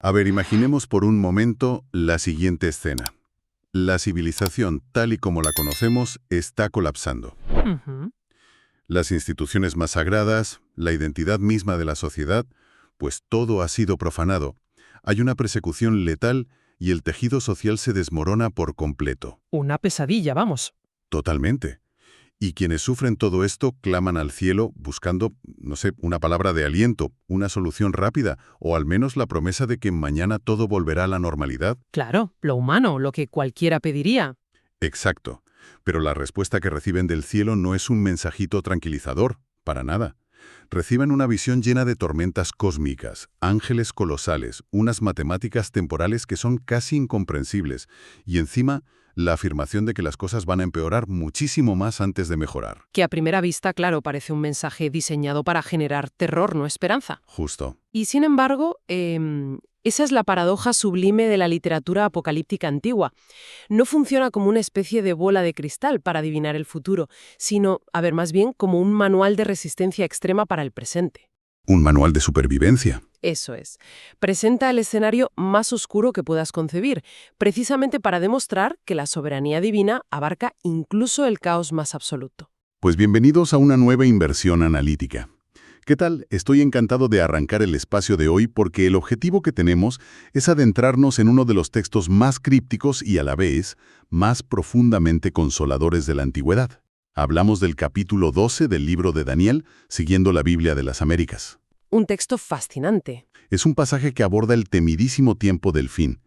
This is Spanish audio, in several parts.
A ver, imaginemos por un momento la siguiente escena. La civilización, tal y como la conocemos, está colapsando. Ujú. Las instituciones más sagradas, la identidad misma de la sociedad, pues todo ha sido profanado. Hay una persecución letal y el tejido social se desmorona por completo. Una pesadilla, vamos. Totalmente. Y quienes sufren todo esto claman al cielo buscando, no sé, una palabra de aliento, una solución rápida, o al menos la promesa de que mañana todo volverá a la normalidad. Claro, lo humano, lo que cualquiera pediría. Exacto. Pero la respuesta que reciben del cielo no es un mensajito tranquilizador, para nada. Reciben una visión llena de tormentas cósmicas, ángeles colosales, unas matemáticas temporales que son casi incomprensibles, y encima, la afirmación de que las cosas van a empeorar muchísimo más antes de mejorar. Que a primera vista, claro, parece un mensaje diseñado para generar terror, no esperanza. Justo. Y sin embargo, esa es la paradoja sublime de la literatura apocalíptica antigua. No funciona como una especie de bola de cristal para adivinar el futuro, sino, a ver, más bien como un manual de resistencia extrema para el presente. Un manual de supervivencia. Eso es. Presenta el escenario más oscuro que puedas concebir, precisamente para demostrar que la soberanía divina abarca incluso el caos más absoluto. Pues bienvenidos a una nueva inversión analítica. ¿Qué tal? Estoy encantado de arrancar el espacio de hoy porque el objetivo que tenemos es adentrarnos en uno de los textos más crípticos y a la vez más profundamente consoladores de la antigüedad. Hablamos del capítulo 12 del libro de Daniel, siguiendo la Biblia de las Américas. Un texto fascinante. Es un pasaje que aborda el temidísimo tiempo del fin,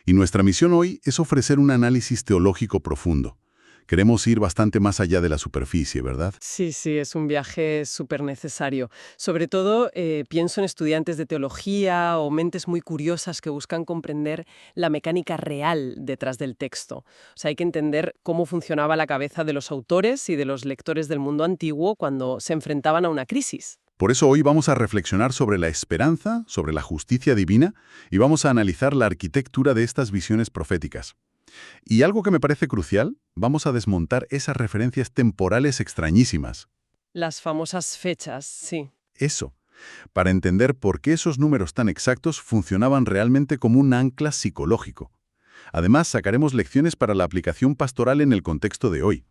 y nuestra misión hoy es ofrecer un análisis teológico profundo. Queremos ir bastante más allá de la superficie, ¿verdad? Sí, sí, es un viaje súper necesario. Sobre todo, pienso en estudiantes de teología o mentes muy curiosas que buscan comprender la mecánica real detrás del texto. O sea, hay que entender cómo funcionaba la cabeza de los autores y de los lectores del mundo antiguo cuando se enfrentaban a una crisis. Por eso hoy vamos a reflexionar sobre la esperanza, sobre la justicia divina, y vamos a analizar la arquitectura de estas visiones proféticas. Y algo que me parece crucial, vamos a desmontar esas referencias temporales extrañísimas. Las famosas fechas, sí. Eso, para entender por qué esos números tan exactos funcionaban realmente como un ancla psicológico. Además, sacaremos lecciones para la aplicación pastoral en el contexto de hoy.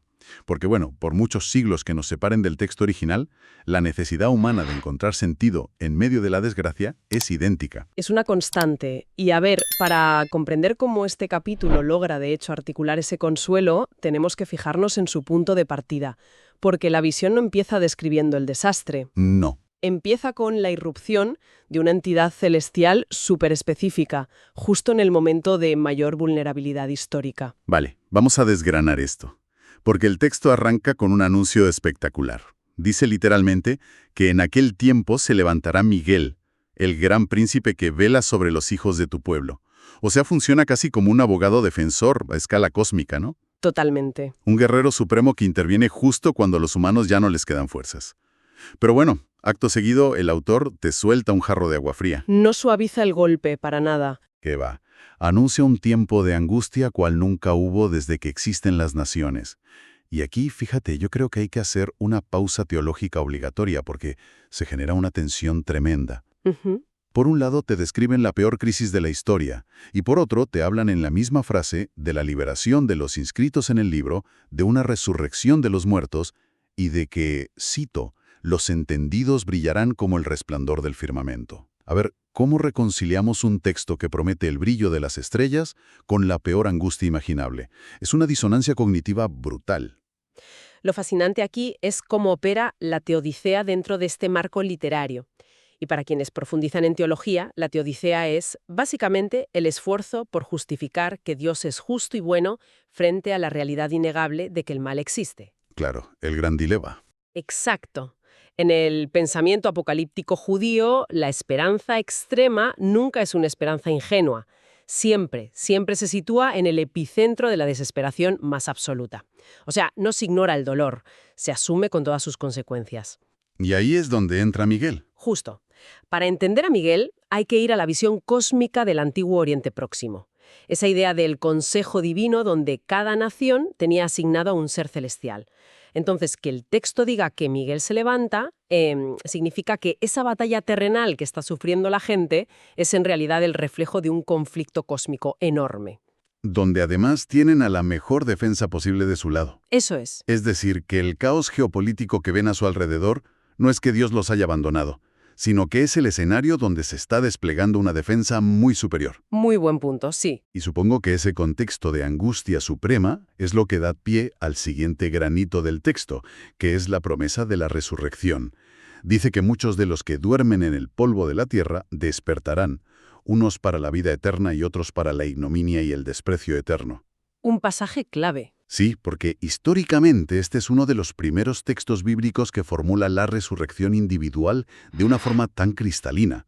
Porque bueno, por muchos siglos que nos separen del texto original, la necesidad humana de encontrar sentido en medio de la desgracia es idéntica. Es una constante. Y a ver, para comprender cómo este capítulo logra de hecho articular ese consuelo, tenemos que fijarnos en su punto de partida, porque la visión no empieza describiendo el desastre. No. Empieza con la irrupción de una entidad celestial súper específica, justo en el momento de mayor vulnerabilidad histórica. Vale, vamos a desgranar esto. Porque el texto arranca con un anuncio espectacular. Dice literalmente que en aquel tiempo se levantará Miguel, el gran príncipe que vela sobre los hijos de tu pueblo. O sea, funciona casi como un abogado defensor a escala cósmica, ¿no? Totalmente. Un guerrero supremo que interviene justo cuando a los humanos ya no les quedan fuerzas. Pero bueno, acto seguido, el autor te suelta un jarro de agua fría. No suaviza el golpe para nada. ¿Qué va? Anuncia un tiempo de angustia cual nunca hubo desde que existen las naciones. Y aquí, fíjate, yo creo que hay que hacer una pausa teológica obligatoria porque se genera una tensión tremenda. Ujú. Por un lado te describen la peor crisis de la historia, y por otro te hablan en la misma frase de la liberación de los inscritos en el libro, de una resurrección de los muertos, y de que, cito, los entendidos brillarán como el resplandor del firmamento. A ver, ¿cómo reconciliamos un texto que promete el brillo de las estrellas con la peor angustia imaginable? Es una disonancia cognitiva brutal. Lo fascinante aquí es cómo opera la teodicea dentro de este marco literario. Y para quienes profundizan en teología, la teodicea es, básicamente, el esfuerzo por justificar que Dios es justo y bueno frente a la realidad innegable de que el mal existe. Claro, el gran dilema. Exacto. En el pensamiento apocalíptico judío, la esperanza extrema nunca es una esperanza ingenua. Siempre, siempre se sitúa en el epicentro de la desesperación más absoluta. O sea, no se ignora el dolor, se asume con todas sus consecuencias. Y ahí es donde entra Miguel. Justo. Para entender a Miguel, hay que ir a la visión cósmica del antiguo Oriente Próximo. Esa idea del consejo divino donde cada nación tenía asignado a un ser celestial. Entonces, que el texto diga que Miguel se levanta, significa que esa batalla terrenal que está sufriendo la gente es en realidad el reflejo de un conflicto cósmico enorme. Donde además tienen a la mejor defensa posible de su lado. Eso es. Es decir, que el caos geopolítico que ven a su alrededor no es que Dios los haya abandonado, sino que es el escenario donde se está desplegando una defensa muy superior. Muy buen punto, sí. Y supongo que ese contexto de angustia suprema es lo que da pie al siguiente granito del texto, que es la promesa de la resurrección. Dice que muchos de los que duermen en el polvo de la tierra despertarán, unos para la vida eterna y otros para la ignominia y el desprecio eterno. Un pasaje clave. Sí, porque históricamente este es uno de los primeros textos bíblicos que formula la resurrección individual de una forma tan cristalina.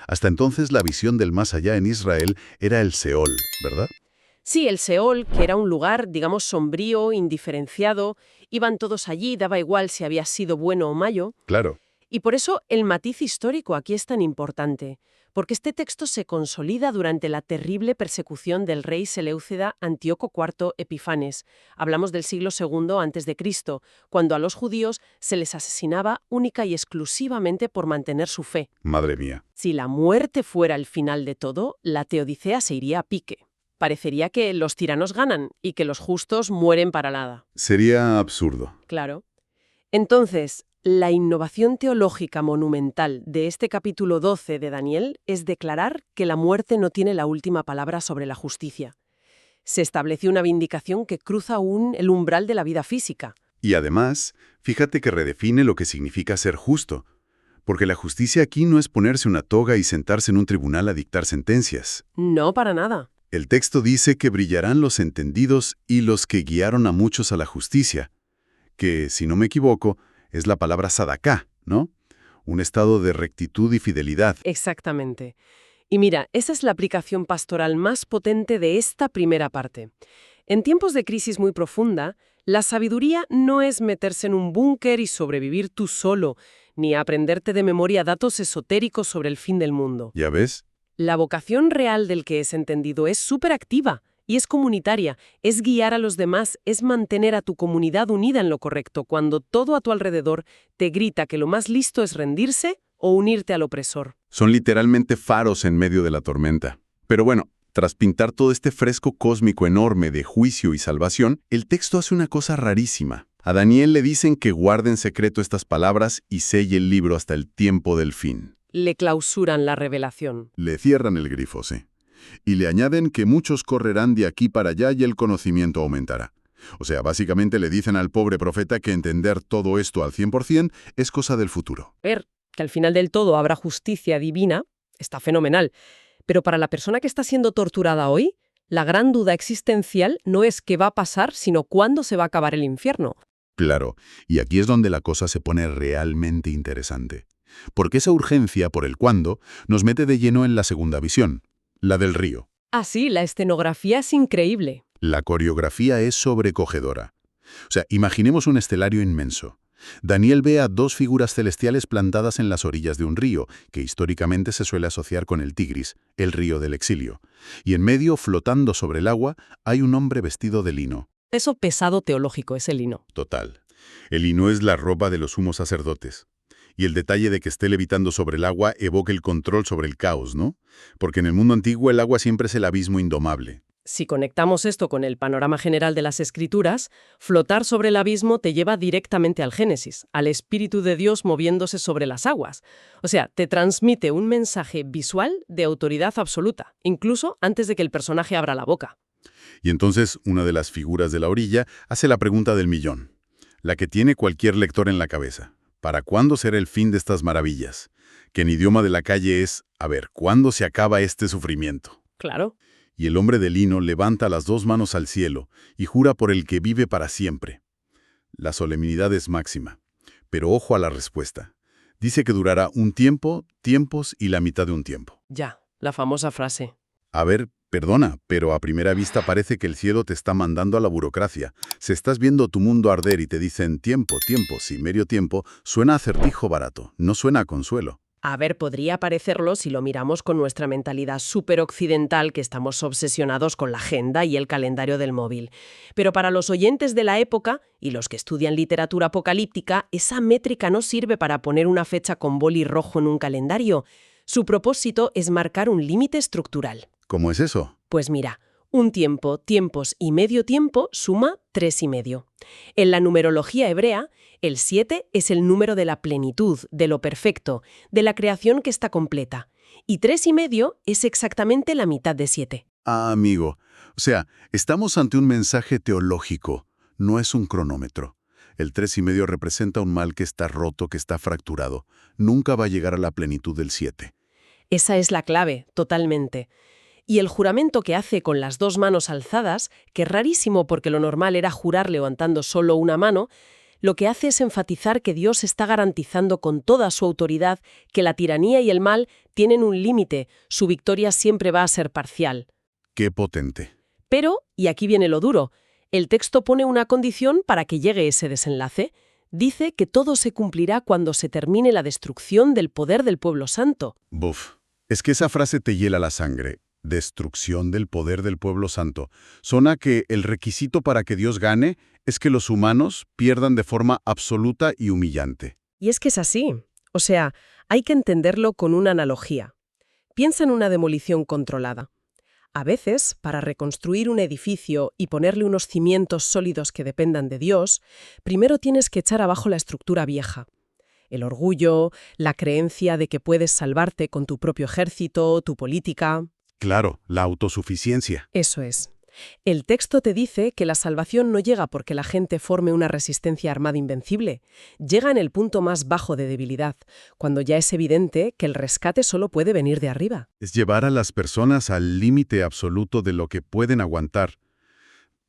Hasta entonces la visión del más allá en Israel era el Seol, ¿verdad? Sí, el Seol, que era un lugar, digamos, sombrío, indiferenciado, iban todos allí, daba igual si había sido bueno o malo. Claro. Y por eso el matiz histórico aquí es tan importante, porque este texto se consolida durante la terrible persecución del rey seleucida Antíoco IV Epifanes. Hablamos del siglo II a.C., cuando a los judíos se les asesinaba única y exclusivamente por mantener su fe. Madre mía. Si la muerte fuera el final de todo, la teodicea se iría a pique. Parecería que los tiranos ganan y que los justos mueren para nada. Sería absurdo. Claro. Entonces, la innovación teológica monumental de este capítulo 12 de Daniel es declarar que la muerte no tiene la última palabra sobre la justicia. Se establece una vindicación que cruza aún el umbral de la vida física. Y además, fíjate que redefine lo que significa ser justo. Porque la justicia aquí no es ponerse una toga y sentarse en un tribunal a dictar sentencias. No, para nada. El texto dice que brillarán los entendidos y los que guiaron a muchos a la justicia. Que, si no me equivoco, es la palabra sadaká, ¿no? Un estado de rectitud y fidelidad. Exactamente. Y mira, esa es la aplicación pastoral más potente de esta primera parte. En tiempos de crisis muy profunda, la sabiduría no es meterse en un búnker y sobrevivir tú solo, ni aprenderte de memoria datos esotéricos sobre el fin del mundo. ¿Ya ves? La vocación real del que es entendido es súper activa. Y es comunitaria, es guiar a los demás, es mantener a tu comunidad unida en lo correcto, cuando todo a tu alrededor te grita que lo más listo es rendirse o unirte al opresor. Son literalmente faros en medio de la tormenta. Pero bueno, tras pintar todo este fresco cósmico enorme de juicio y salvación, el texto hace una cosa rarísima. A Daniel le dicen que guarde en secreto estas palabras y selle el libro hasta el tiempo del fin. Le clausuran la revelación. Le cierran el grifo, sí. Y le añaden que muchos correrán de aquí para allá y el conocimiento aumentará. O sea, básicamente le dicen al pobre profeta que entender todo esto al 100% es cosa del futuro. Ver que al final del todo habrá justicia divina está fenomenal. Pero para la persona que está siendo torturada hoy, la gran duda existencial no es qué va a pasar, sino cuándo se va a acabar el infierno. Claro, y aquí es donde la cosa se pone realmente interesante. Porque esa urgencia por el cuándo nos mete de lleno en la segunda visión. La del río. Ah, sí, la escenografía es increíble. La coreografía es sobrecogedora. O sea, imaginemos un estelario inmenso. Daniel ve a dos figuras celestiales plantadas en las orillas de un río, que históricamente se suele asociar con el Tigris, el río del exilio. Y en medio, flotando sobre el agua, hay un hombre vestido de lino. Eso pesado teológico es el lino. Total. El lino es la ropa de los sumos sacerdotes. Y el detalle de que esté levitando sobre el agua evoca el control sobre el caos, ¿no? Porque en el mundo antiguo el agua siempre es el abismo indomable. Si conectamos esto con el panorama general de las Escrituras, flotar sobre el abismo te lleva directamente al Génesis, al Espíritu de Dios moviéndose sobre las aguas. O sea, te transmite un mensaje visual de autoridad absoluta, incluso antes de que el personaje abra la boca. Y entonces una de las figuras de la orilla hace la pregunta del millón, la que tiene cualquier lector en la cabeza. ¿Para cuándo será el fin de estas maravillas? Que en idioma de la calle es, a ver, ¿cuándo se acaba este sufrimiento? Claro. Y el hombre de lino levanta las dos manos al cielo y jura por el que vive para siempre. La solemnidad es máxima. Pero ojo a la respuesta. Dice que durará un tiempo, tiempos y la mitad de un tiempo. Ya, la famosa frase. A ver, perdona, pero a primera vista parece que el cielo te está mandando a la burocracia. Si estás viendo tu mundo arder y te dicen tiempo, tiempo, sí, medio tiempo, suena a acertijo barato, no suena a consuelo. A ver, podría parecerlo si lo miramos con nuestra mentalidad súper occidental, que estamos obsesionados con la agenda y el calendario del móvil. Pero para los oyentes de la época y los que estudian literatura apocalíptica, esa métrica no sirve para poner una fecha con boli rojo en un calendario. Su propósito es marcar un límite estructural. ¿Cómo es eso? Pues mira, un tiempo, tiempos y medio tiempo suma 3,5. En la numerología hebrea, el 7 es el número de la plenitud, de lo perfecto, de la creación que está completa. Y 3,5 es exactamente la mitad de 7. Ah, amigo. O sea, estamos ante un mensaje teológico, no es un cronómetro. El 3,5 representa un mal que está roto, que está fracturado. Nunca va a llegar a la plenitud del 7. Esa es la clave, totalmente. Y el juramento que hace con las dos manos alzadas, que es rarísimo porque lo normal era jurar levantando solo una mano, lo que hace es enfatizar que Dios está garantizando con toda su autoridad que la tiranía y el mal tienen un límite, su victoria siempre va a ser parcial. ¡Qué potente! Pero, y aquí viene lo duro, el texto pone una condición para que llegue ese desenlace. Dice que todo se cumplirá cuando se termine la destrucción del poder del pueblo santo. Buf. Es que esa frase te hiela la sangre. Destrucción del poder del pueblo santo. Suena que el requisito para que Dios gane es que los humanos pierdan de forma absoluta y humillante. Y es que es así. O sea, hay que entenderlo con una analogía. Piensa en una demolición controlada. A veces, para reconstruir un edificio y ponerle unos cimientos sólidos que dependan de Dios, primero tienes que echar abajo la estructura vieja. El orgullo, la creencia de que puedes salvarte con tu propio ejército, tu política. Claro, la autosuficiencia. Eso es. El texto te dice que la salvación no llega porque la gente forme una resistencia armada invencible. Llega en el punto más bajo de debilidad, cuando ya es evidente que el rescate solo puede venir de arriba. Es llevar a las personas al límite absoluto de lo que pueden aguantar.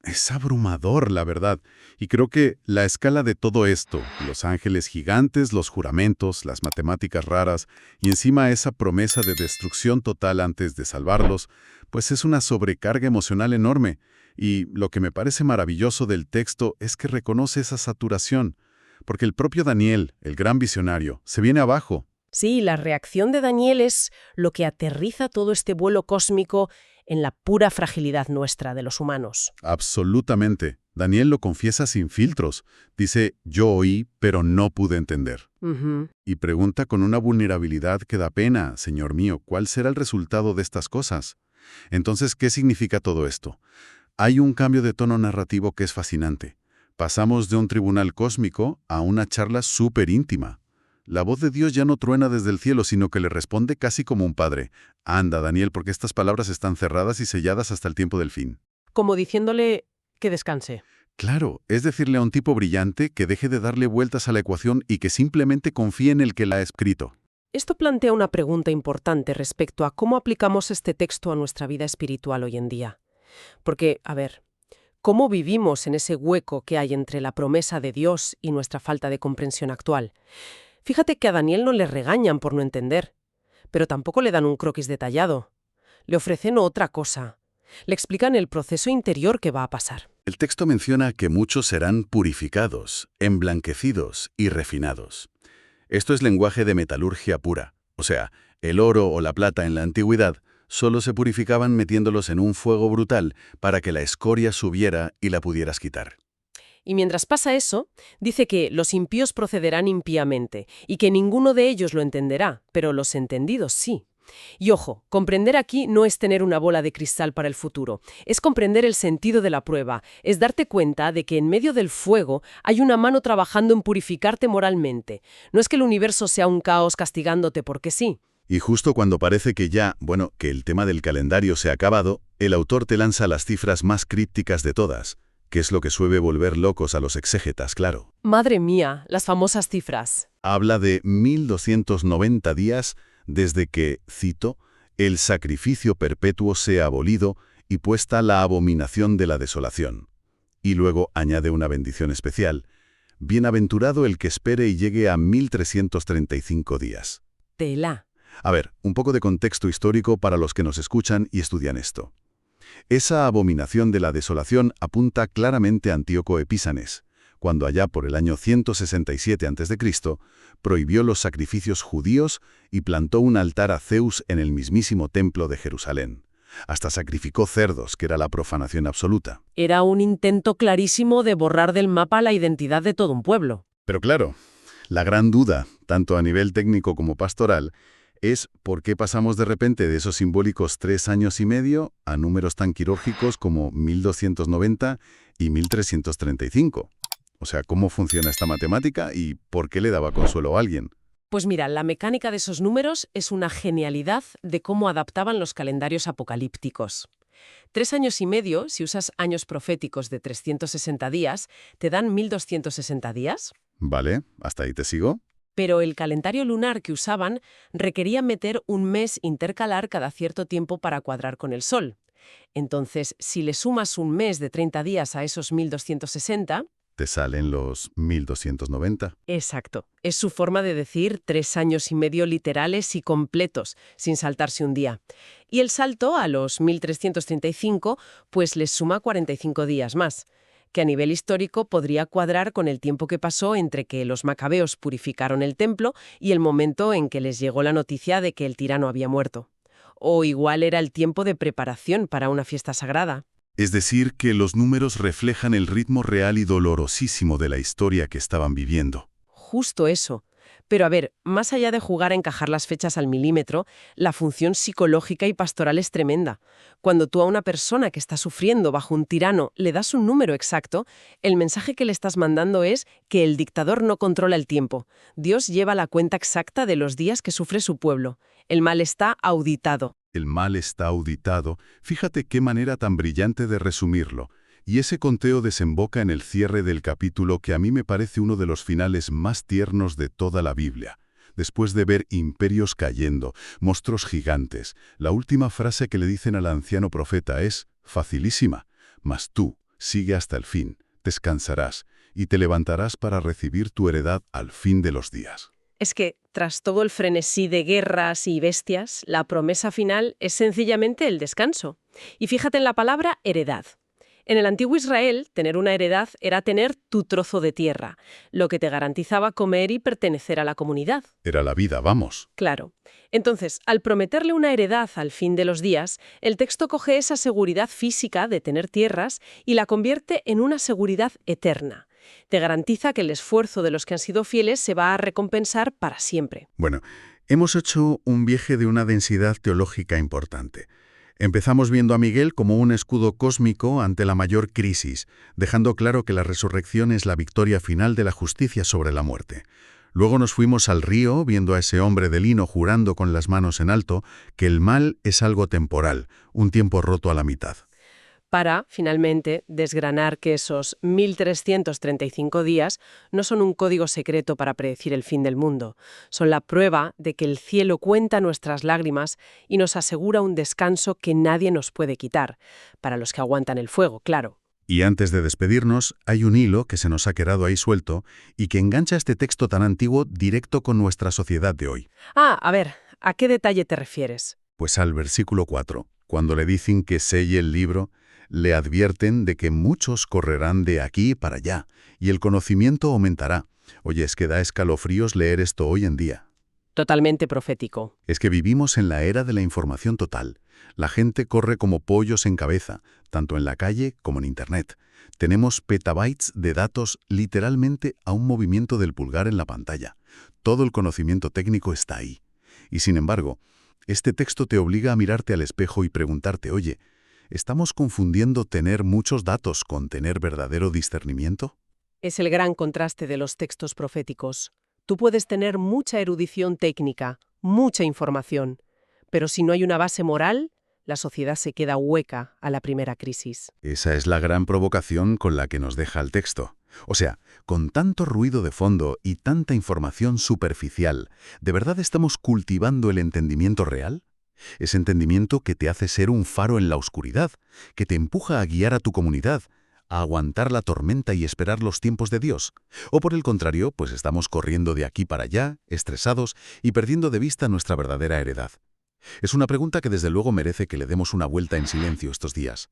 Es abrumador, la verdad. Y creo que la escala de todo esto, los ángeles gigantes, los juramentos, las matemáticas raras, y encima esa promesa de destrucción total antes de salvarlos, pues es una sobrecarga emocional enorme. Y lo que me parece maravilloso del texto es que reconoce esa saturación, porque el propio Daniel, el gran visionario, se viene abajo. Sí, la reacción de Daniel es lo que aterriza todo este vuelo cósmico en la pura fragilidad nuestra de los humanos. Absolutamente. Daniel lo confiesa sin filtros. Dice, yo oí, pero no pude entender. Y pregunta con una vulnerabilidad que da pena, Señor mío, ¿cuál será el resultado de estas cosas? Entonces, ¿qué significa todo esto? Hay un cambio de tono narrativo que es fascinante. Pasamos de un tribunal cósmico a una charla súper íntima. La voz de Dios ya no truena desde el cielo, sino que le responde casi como un padre. Anda, Daniel, porque estas palabras están cerradas y selladas hasta el tiempo del fin. Como diciéndole que descanse. Claro, es decirle a un tipo brillante que deje de darle vueltas a la ecuación y que simplemente confíe en el que la ha escrito. Esto plantea una pregunta importante respecto a cómo aplicamos este texto a nuestra vida espiritual hoy en día. Porque, a ver, ¿cómo vivimos en ese hueco que hay entre la promesa de Dios y nuestra falta de comprensión actual? Fíjate que a Daniel no le regañan por no entender, pero tampoco le dan un croquis detallado. Le ofrecen otra cosa. Le explican el proceso interior que va a pasar. El texto menciona que muchos serán purificados, emblanquecidos y refinados. Esto es lenguaje de metalurgia pura. O sea, el oro o la plata en la antigüedad solo se purificaban metiéndolos en un fuego brutal para que la escoria subiera y la pudieras quitar. Y mientras pasa eso, dice que los impíos procederán impíamente y que ninguno de ellos lo entenderá, pero los entendidos sí. Y ojo, comprender aquí no es tener una bola de cristal para el futuro, es comprender el sentido de la prueba, es darte cuenta de que en medio del fuego hay una mano trabajando en purificarte moralmente. No es que el universo sea un caos castigándote porque sí. Y justo cuando parece que ya, que el tema del calendario se ha acabado, el autor te lanza las cifras más crípticas de todas, que es lo que suele volver locos a los exégetas, claro. Madre mía, las famosas cifras. Habla de 1290 días desde que, cito, el sacrificio perpetuo sea abolido y puesta la abominación de la desolación. Y luego añade una bendición especial. Bienaventurado el que espere y llegue a 1335 días. Tela. A ver, un poco de contexto histórico para los que nos escuchan y estudian esto. Esa abominación de la desolación apunta claramente a Antíoco Epífanes, cuando allá por el año 167 a.C., prohibió los sacrificios judíos y plantó un altar a Zeus en el mismísimo templo de Jerusalén. Hasta sacrificó cerdos, que era la profanación absoluta. Era un intento clarísimo de borrar del mapa la identidad de todo un pueblo. Pero claro, la gran duda, tanto a nivel técnico como pastoral, es por qué pasamos de repente de esos simbólicos 3 años y medio a números tan quirúrgicos como 1290 y 1335. O sea, ¿cómo funciona esta matemática y por qué le daba consuelo a alguien? Pues mira, la mecánica de esos números es una genialidad de cómo adaptaban los calendarios apocalípticos. 3 años y medio, si usas años proféticos de 360 días, te dan 1260 días. Vale, ¿hasta ahí te sigo? Pero el calendario lunar que usaban requería meter un mes intercalar cada cierto tiempo para cuadrar con el Sol. Entonces, si le sumas un mes de 30 días a esos 1260... Te salen los 1290. Exacto. Es su forma de decir 3 años y medio literales y completos, sin saltarse un día. Y el salto a los 1335, pues les suma 45 días más, que a nivel histórico podría cuadrar con el tiempo que pasó entre que los macabeos purificaron el templo y el momento en que les llegó la noticia de que el tirano había muerto. O igual era el tiempo de preparación para una fiesta sagrada. Es decir, que los números reflejan el ritmo real y dolorosísimo de la historia que estaban viviendo. Justo eso. Pero a ver, más allá de jugar a encajar las fechas al milímetro, la función psicológica y pastoral es tremenda. Cuando tú a una persona que está sufriendo bajo un tirano le das un número exacto, el mensaje que le estás mandando es que el dictador no controla el tiempo. Dios lleva la cuenta exacta de los días que sufre su pueblo. El mal está auditado. El mal está auditado. Fíjate qué manera tan brillante de resumirlo. Y ese conteo desemboca en el cierre del capítulo que a mí me parece uno de los finales más tiernos de toda la Biblia. Después de ver imperios cayendo, monstruos gigantes, la última frase que le dicen al anciano profeta es facilísima. Mas tú, sigue hasta el fin, descansarás y te levantarás para recibir tu heredad al fin de los días. Es que, tras todo el frenesí de guerras y bestias, la promesa final es sencillamente el descanso. Y fíjate en la palabra heredad. En el antiguo Israel, tener una heredad era tener tu trozo de tierra, lo que te garantizaba comer y pertenecer a la comunidad. Era la vida, vamos. Claro. Entonces, al prometerle una heredad al fin de los días, el texto coge esa seguridad física de tener tierras y la convierte en una seguridad eterna. Te garantiza que el esfuerzo de los que han sido fieles se va a recompensar para siempre. Bueno, hemos hecho un viaje de una densidad teológica importante. Empezamos viendo a Miguel como un escudo cósmico ante la mayor crisis, dejando claro que la resurrección es la victoria final de la justicia sobre la muerte. Luego nos fuimos al río, viendo a ese hombre de lino jurando con las manos en alto que el mal es algo temporal, un tiempo roto a la mitad. Para, finalmente, desgranar que esos 1335 días no son un código secreto para predecir el fin del mundo. Son la prueba de que el cielo cuenta nuestras lágrimas y nos asegura un descanso que nadie nos puede quitar. Para los que aguantan el fuego, claro. Y antes de despedirnos, hay un hilo que se nos ha quedado ahí suelto y que engancha este texto tan antiguo directo con nuestra sociedad de hoy. A ver, ¿a qué detalle te refieres? Pues al versículo 4, cuando le dicen que selle el libro, le advierten de que muchos correrán de aquí para allá y el conocimiento aumentará. Oye, es que da escalofríos leer esto hoy en día. Totalmente profético. Es que vivimos en la era de la información total. La gente corre como pollos en cabeza, tanto en la calle como en Internet. Tenemos petabytes de datos literalmente a un movimiento del pulgar en la pantalla. Todo el conocimiento técnico está ahí. Y sin embargo, este texto te obliga a mirarte al espejo y preguntarte, oye, ¿estamos confundiendo tener muchos datos con tener verdadero discernimiento? Es el gran contraste de los textos proféticos. Tú puedes tener mucha erudición técnica, mucha información, pero si no hay una base moral, la sociedad se queda hueca a la primera crisis. Esa es la gran provocación con la que nos deja el texto. O sea, con tanto ruido de fondo y tanta información superficial, ¿de verdad estamos cultivando el entendimiento real? Ese entendimiento que te hace ser un faro en la oscuridad, que te empuja a guiar a tu comunidad, a aguantar la tormenta y esperar los tiempos de Dios. O por el contrario, pues estamos corriendo de aquí para allá, estresados y perdiendo de vista nuestra verdadera heredad. Es una pregunta que desde luego merece que le demos una vuelta en silencio estos días.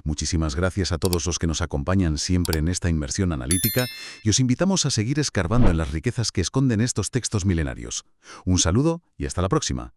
Muchísimas gracias a todos los que nos acompañan siempre en esta inmersión analítica y os invitamos a seguir escarbando en las riquezas que esconden estos textos milenarios. Un saludo y hasta la próxima.